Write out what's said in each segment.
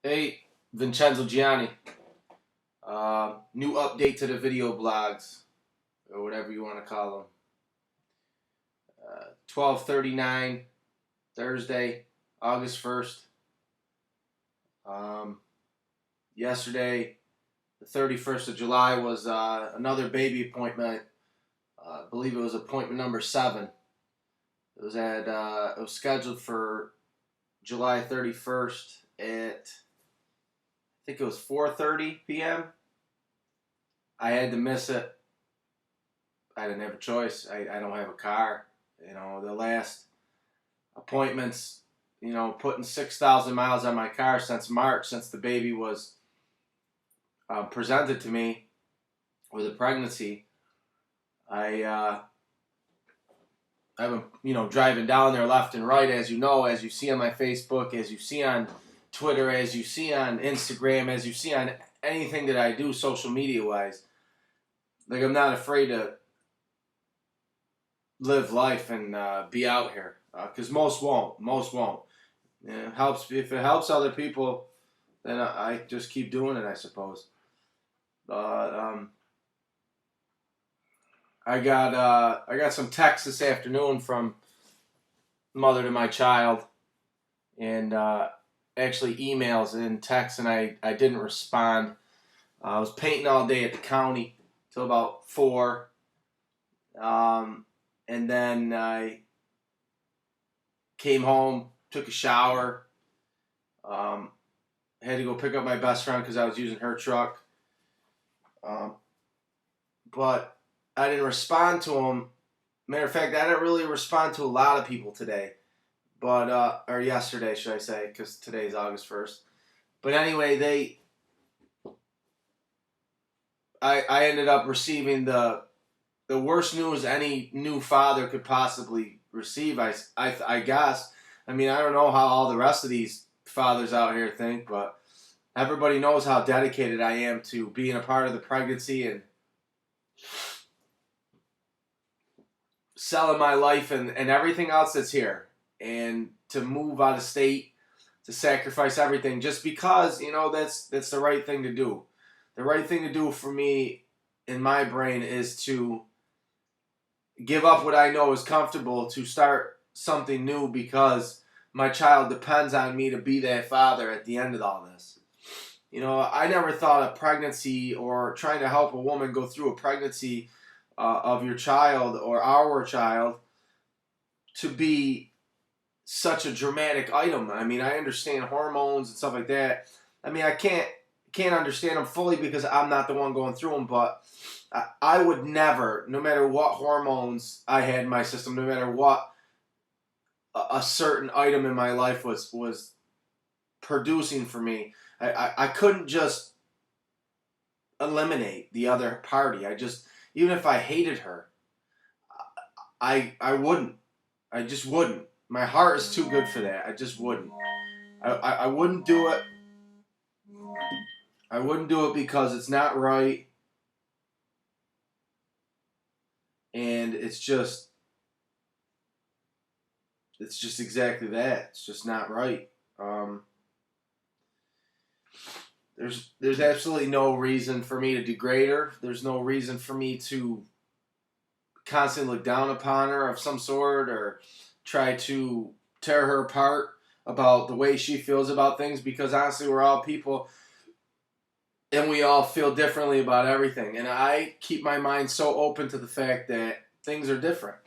Hey, Vincenzo Gianni. New update to the video blogs, or whatever you want to call them. 12:39 Thursday, August 1st. Um, Yesterday, the 31st of July, was another baby appointment. I believe it was appointment number 7. It was scheduled for July 31st at, I think it was 4:30 p.m. I had to miss it. I didn't have a choice. I don't have a car. The last appointments, putting 6,000 miles on my car since March, since the baby was presented to me with a pregnancy. I've been, driving down there left and right, as you see on my Facebook, as you see on Twitter, as you see on Instagram, as you see on anything that I do social media wise. Like, I'm not afraid to live life and be out here, because most won't. It helps if it helps other people, then I just keep doing it, I suppose. But I got some texts this afternoon from mother to my child, and actually emails and texts, and I didn't respond. I was painting all day at the county till about 4. And then I came home, took a shower, had to go pick up my best friend because I was using her truck. But I didn't respond to him. Matter of fact, I didn't really respond to a lot of people today, or yesterday, should I say, because today's August 1st. But anyway, I ended up receiving the worst news any new father could possibly receive, I guess. I mean, I don't know how all the rest of these fathers out here think, but everybody knows how dedicated I am to being a part of the pregnancy and selling my life and everything else that's here, and to move out of state, to sacrifice everything just because, that's the right thing to do. The right thing to do for me in my brain is to give up what I know is comfortable to start something new, because my child depends on me to be that father at the end of all this. I never thought a pregnancy, or trying to help a woman go through a pregnancy of your child or our child, to be such a dramatic item. I mean, I understand hormones and stuff like that. I mean, I can't understand them fully because I'm not the one going through them, but I would never, no matter what hormones I had in my system, no matter what a certain item in my life was producing for me, I couldn't just eliminate the other party. Even if I hated her, I wouldn't. I just wouldn't. My heart is too good for that. I just wouldn't. I wouldn't do it. I wouldn't do it because it's not right. And it's just exactly that. It's just not right. There's absolutely no reason for me to degrade her. There's no reason for me to constantly look down upon her of some sort, or try to tear her apart about the way she feels about things, because honestly, we're all people and we all feel differently about everything. And I keep my mind so open to the fact that things are different.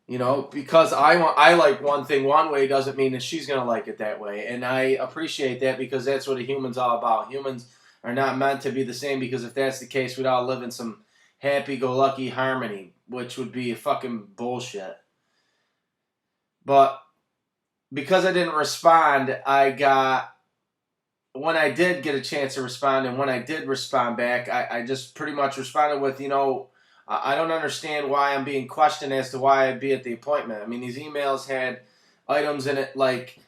Because I like one thing one way doesn't mean that she's going to like it that way. And I appreciate that, because that's what a human's all about. Humans are not meant to be the same, because if that's the case, we'd all live in some happy-go-lucky harmony, which would be fucking bullshit. But because I didn't respond, when I did get a chance to respond, and when I did respond back, I just pretty much responded with, I don't understand why I'm being questioned as to why I'd be at the appointment. I mean, these emails had items in it like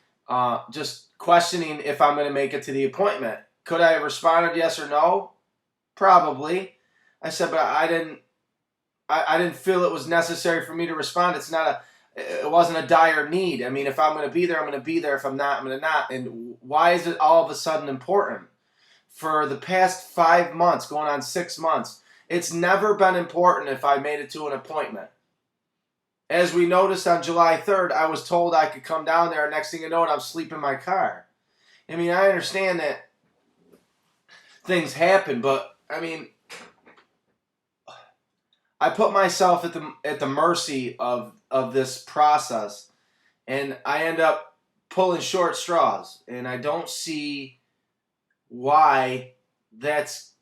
just questioning if I'm going to make it to the appointment. Could I have responded yes or no? Probably. I said, but I didn't feel it was necessary for me to respond. It's not It wasn't a dire need. I mean, if I'm going to be there, I'm going to be there. If I'm not, I'm going to not. And why is it all of a sudden important? For the past 5 months, going on 6 months, it's never been important if I made it to an appointment. As we noticed on July 3rd, I was told I could come down there. Next thing you know, I'm sleeping in my car. I mean, I understand that things happen, but I mean, I put myself at the mercy of this process, and I end up pulling short straws, and I don't see why that's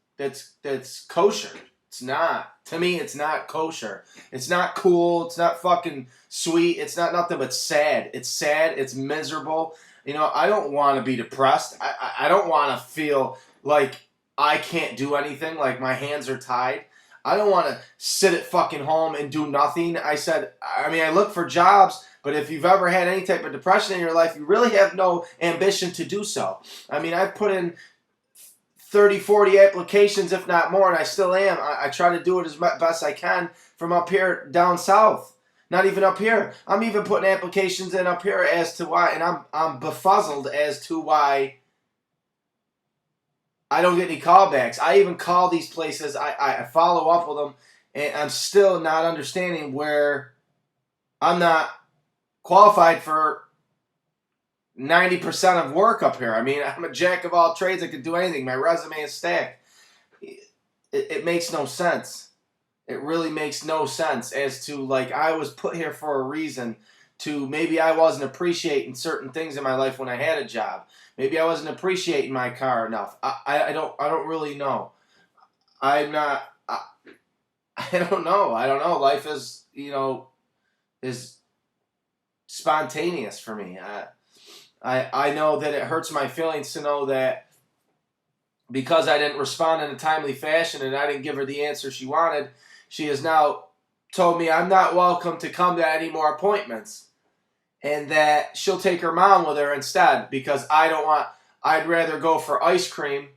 kosher. It's not. To me, it's not kosher. It's not cool. It's not fucking sweet. It's not nothing but sad. It's sad. It's miserable. You know, I don't want to be depressed. I don't want to feel like I can't do anything, like my hands are tied. I don't want to sit at fucking home and do nothing. I look for jobs, but if you've ever had any type of depression in your life, you really have no ambition to do so. I mean, I've put in 30, 40 applications, if not more, and I still am. I try to do it as best I can from up here down south. Not even up here. I'm even putting applications in up here as to why, and I'm befuzzled as to why I don't get any callbacks. I even call these places. I follow up with them, and I'm still not understanding where I'm not qualified for 90% of work up here. I mean, I'm a jack of all trades. I can do anything. My resume is stacked. It makes no sense. It really makes no sense as to, like, I was put here for a reason. To maybe I wasn't appreciating certain things in my life when I had a job. Maybe I wasn't appreciating my car enough. I don't really know. I'm not. I don't know. I don't know. Life is, is spontaneous for me. I know that it hurts my feelings to know that because I didn't respond in a timely fashion and I didn't give her the answer she wanted, she has now told me I'm not welcome to come to any more appointments. And that she'll take her mom with her instead because I'd rather go for ice cream,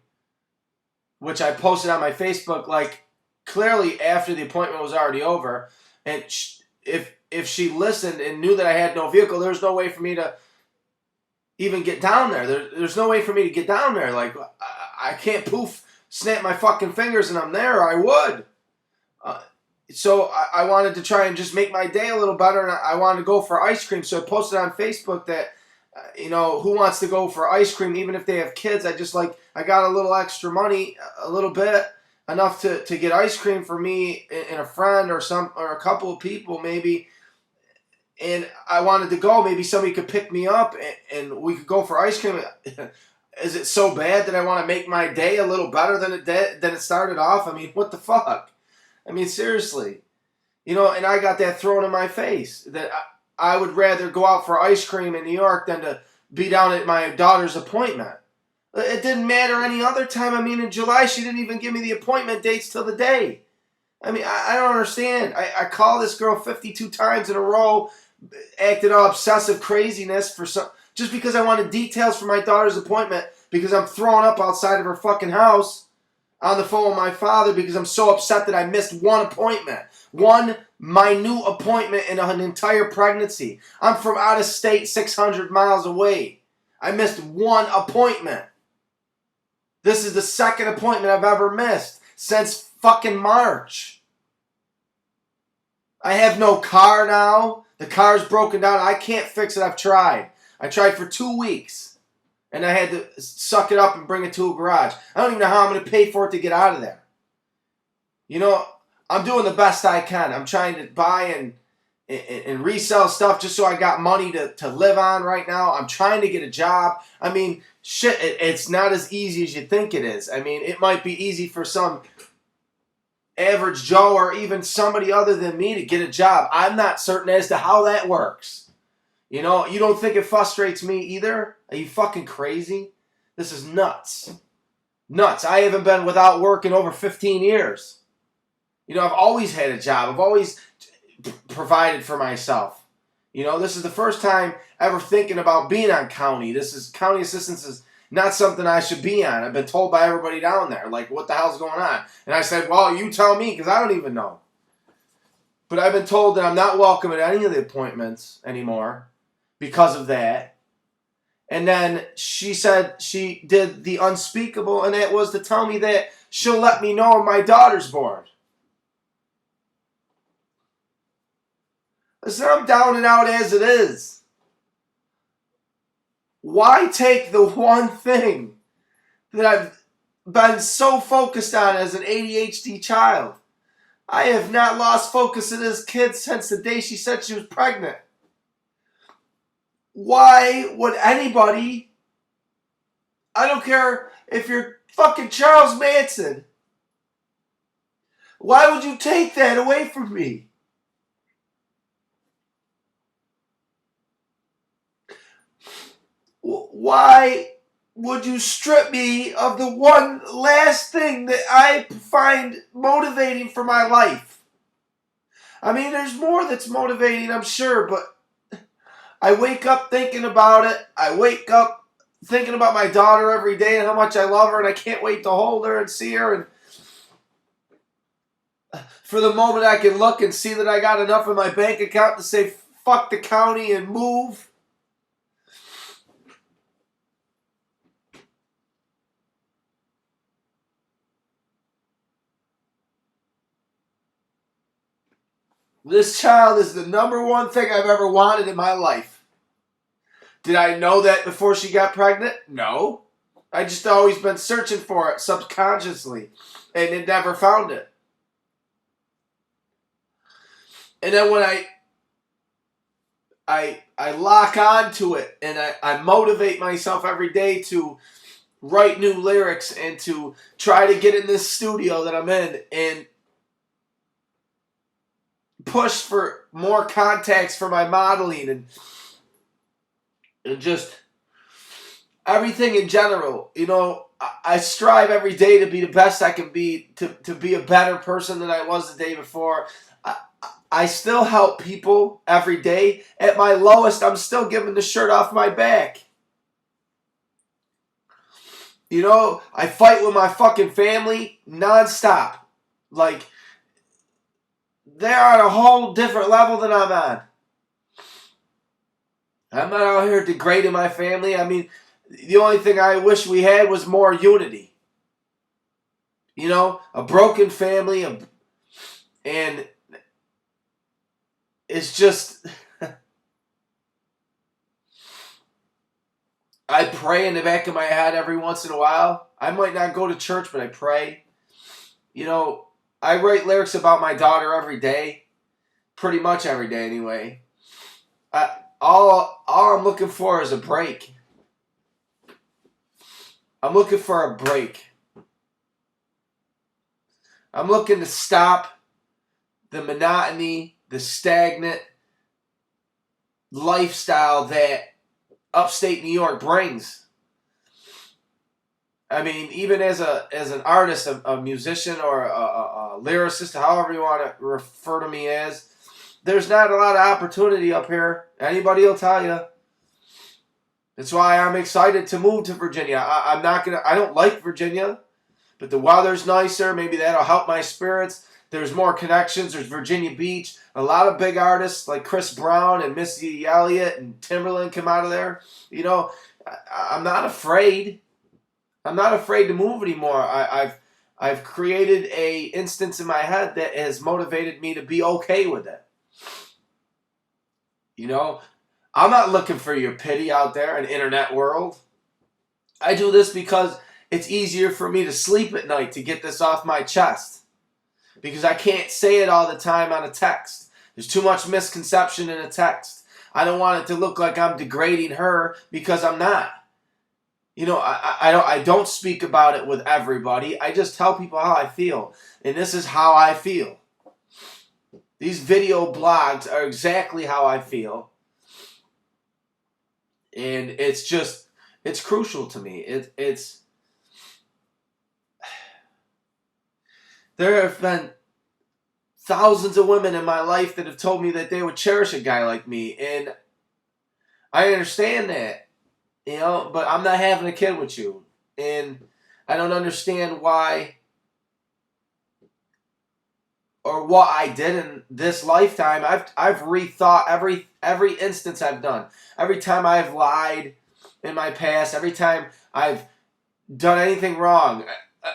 which I posted on my Facebook, like, clearly after the appointment was already over. And if she listened and knew that I had no vehicle, there's no way for me to even get down there. There's no way for me to get down there. Like, I can't snap my fucking fingers and I'm there, or I would. So I wanted to try and just make my day a little better, and I wanted to go for ice cream. So I posted on Facebook that, who wants to go for ice cream, even if they have kids. I got a little extra money, a little bit, enough to get ice cream for me and a friend or a couple of people maybe. And I wanted to go. Maybe somebody could pick me up and we could go for ice cream. Is it so bad that I want to make my day a little better than it started off? I mean, what the fuck? I mean, seriously. And I got that thrown in my face. That I would rather go out for ice cream in New York than to be down at my daughter's appointment. It didn't matter any other time. I mean, in July, she didn't even give me the appointment dates till the day. I mean, I don't understand. I called this girl 52 times in a row, acted all obsessive craziness just because I wanted details for my daughter's appointment because I'm throwing up outside of her fucking house on the phone with my father because I'm so upset that I missed one appointment. One minute appointment in an entire pregnancy. I'm from out of state, 600 miles away. I missed one appointment. This is the second appointment I've ever missed since fucking March. I have no car now. The car's broken down. I can't fix it. I've tried. I tried for 2 weeks. And I had to suck it up and bring it to a garage. I don't even know how I'm going to pay for it to get out of there. I'm doing the best I can. I'm trying to buy and resell stuff just so I got money to live on right now. I'm trying to get a job. I mean, shit, it's not as easy as you think it is. I mean, it might be easy for some average Joe or even somebody other than me to get a job. I'm not certain as to how that works. You don't think it frustrates me either? Are you fucking crazy? This is nuts. Nuts. I haven't been without work in over 15 years. I've always had a job. I've always provided for myself. This is the first time ever thinking about being on county. County assistance is not something I should be on. I've been told by everybody down there, like, what the hell's going on? And I said, well, you tell me, because I don't even know. But I've been told that I'm not welcome at any of the appointments anymore because of that. And then she said she did the unspeakable, and it was to tell me that she'll let me know when my daughter's born. Listen, I'm down and out as it is. Why take the one thing that I've been so focused on as an ADHD child? I have not lost focus of this kid since the day she said she was pregnant. Why would anybody, I don't care if you're fucking Charles Manson, why would you take that away from me? Why would you strip me of the one last thing that I find motivating for my life? I mean, there's more that's motivating, I'm sure, but I wake up thinking about it. I wake up thinking about my daughter every day and how much I love her, and I can't wait to hold her and see her. And for the moment I can look and see that I got enough in my bank account to say fuck the county and move. This child is the number one thing I've ever wanted in my life. Did I know that before she got pregnant? No. I just always been searching for it subconsciously and had never found it. And then when I lock on to it and I motivate myself every day to write new lyrics and to try to get in this studio that I'm in and push for more contacts for my modeling and just everything in general. You know, I strive every day to be the best I can be, to be a better person than I was the day before. I still help people every day. At my lowest, I'm still giving the shirt off my back. You know, I fight with my fucking family nonstop. Like, they're on a whole different level than I'm on. I'm not out here degrading my family. I mean, the only thing I wish we had was more unity. You know, a broken family, and it's just, I pray in the back of my head every once in a while. I might not go to church, but I pray. You know, I write lyrics about my daughter every day. Pretty much every day anyway. All I'm looking for is a break. I'm looking for a break. I'm looking to stop the monotony, the stagnant lifestyle that upstate New York brings. I mean, even as an artist, a musician, or a lyricist, however you want to refer to me as, there's not a lot of opportunity up here. Anybody will tell you. That's why I'm excited to move to Virginia. I don't like Virginia, but the weather's nicer. Maybe that'll help my spirits. There's more connections. There's Virginia Beach. A lot of big artists like Chris Brown and Missy Elliott and Timberland come out of there. You know, I'm not afraid. I'm not afraid to move anymore. I've created a instance in my head that has motivated me to be okay with it. You know, I'm not looking for your pity out there in the internet world. I do this because it's easier for me to sleep at night, to get this off my chest. Because I can't say it all the time on a text. There's too much misconception in a text. I don't want it to look like I'm degrading her, because I'm not. You know, I don't speak about it with everybody. I just tell people how I feel. And this is how I feel. These video blogs are exactly how I feel. And it's crucial to me. There have been thousands of women in my life that have told me that they would cherish a guy like me. And I understand that, you know, but I'm not having a kid with you. And I don't understand why or what I did in this lifetime, I've rethought every instance I've done. Every time I've lied in my past, every time I've done anything wrong,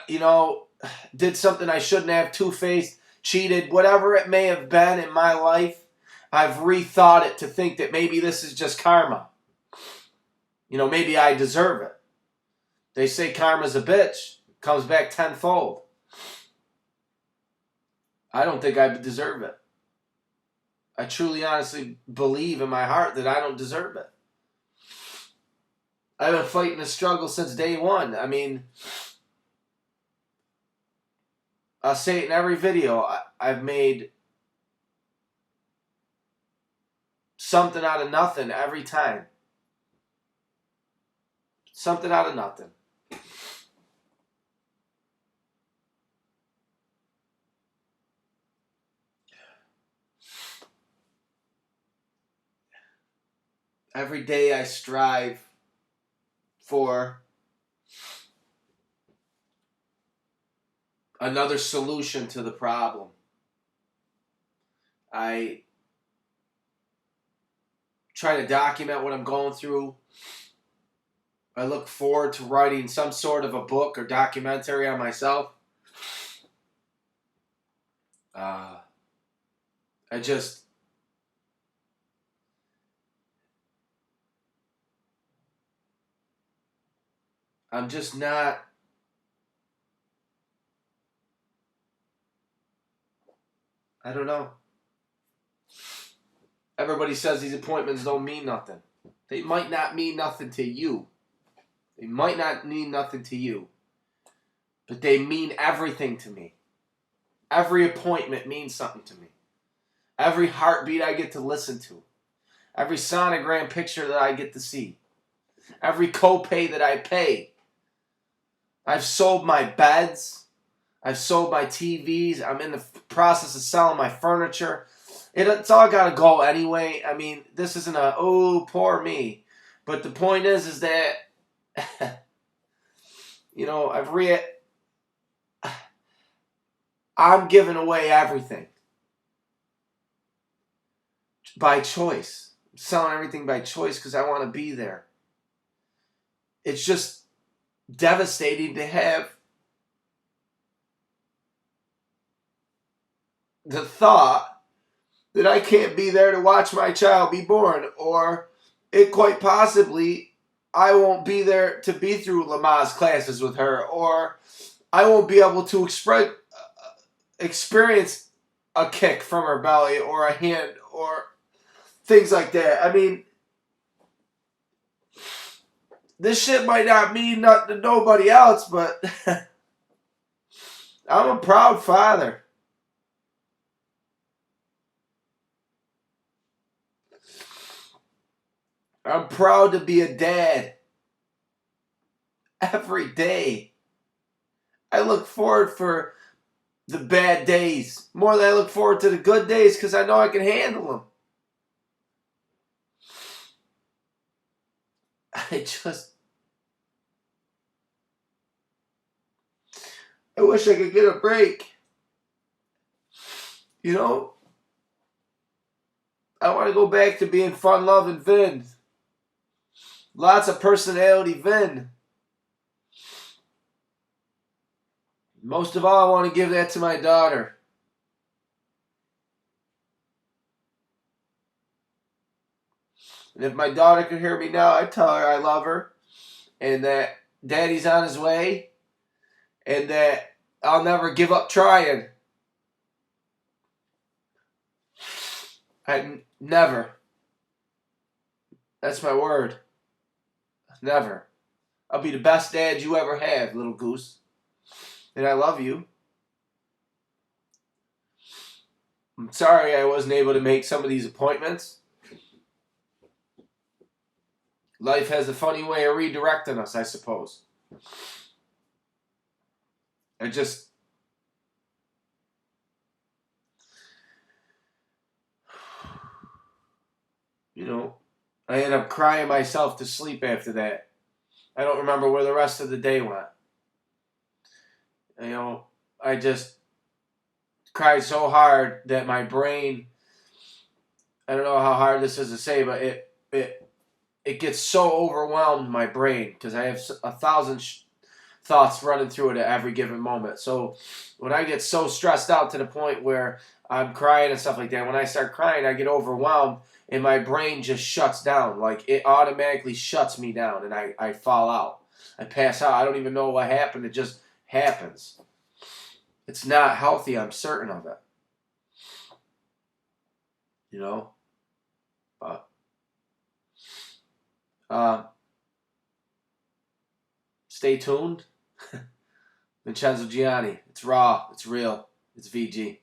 you know, did something I shouldn't have, two-faced, cheated, whatever it may have been in my life, I've rethought it to think that maybe this is just karma. You know, maybe I deserve it. They say karma's a bitch, comes back tenfold. I don't think I deserve it. I truly, honestly believe in my heart that I don't deserve it. I've been fighting this struggle since day one. I mean, I'll say it in every video. I've made something out of nothing every time. Something out of nothing. Every day I strive for another solution to the problem. I try to document what I'm going through. I look forward to writing some sort of a book or documentary on myself. I just, I'm just not, I don't know. Everybody says these appointments don't mean nothing. They might not mean nothing to you. They might not mean nothing to you. But they mean everything to me. Every appointment means something to me. Every heartbeat I get to listen to. Every sonogram picture that I get to see. Every copay that I pay. I've sold my beds. I've sold my TVs. I'm in the process of selling my furniture. It's all got to go anyway. I mean, this isn't a, oh, poor me. But the point is that, you know, I'm giving away everything. By choice. I'm selling everything by choice because I want to be there. It's just devastating to have the thought that I can't be there to watch my child be born, or it quite possibly I won't be there to be through Lamaze classes with her, or I won't be able to experience a kick from her belly or a hand or things like that. I mean, this shit might not mean nothing to nobody else, but I'm a proud father. I'm proud to be a dad. Every day. I look forward for the bad days more than I look forward to the good days because I know I can handle them. I wish I could get a break. You know, I want to go back to being fun-loving Vin. Lots of personality Vin. Most of all, I want to give that to my daughter. And if my daughter could hear me now, I'd tell her I love her and that daddy's on his way and that I'll never give up trying. I never. That's my word. Never. I'll be the best dad you ever have, little goose. And I love you. I'm sorry I wasn't able to make some of these appointments. Life has a funny way of redirecting us, I suppose. I just... You know, I ended up crying myself to sleep after that. I don't remember where the rest of the day went. You know, I just cried so hard that my brain, I don't know how hard this is to say, but it gets so overwhelmed, my brain, because I have 1,000 thoughts running through it at every given moment. So when I get so stressed out to the point where I'm crying and stuff like that, when I start crying, I get overwhelmed and my brain just shuts down. Like it automatically shuts me down and I fall out. I pass out. I don't even know what happened. It just happens. It's not healthy. I'm certain of it. You know? But uh, stay tuned. Vincenzo Gianni. It's raw. It's real. It's VG.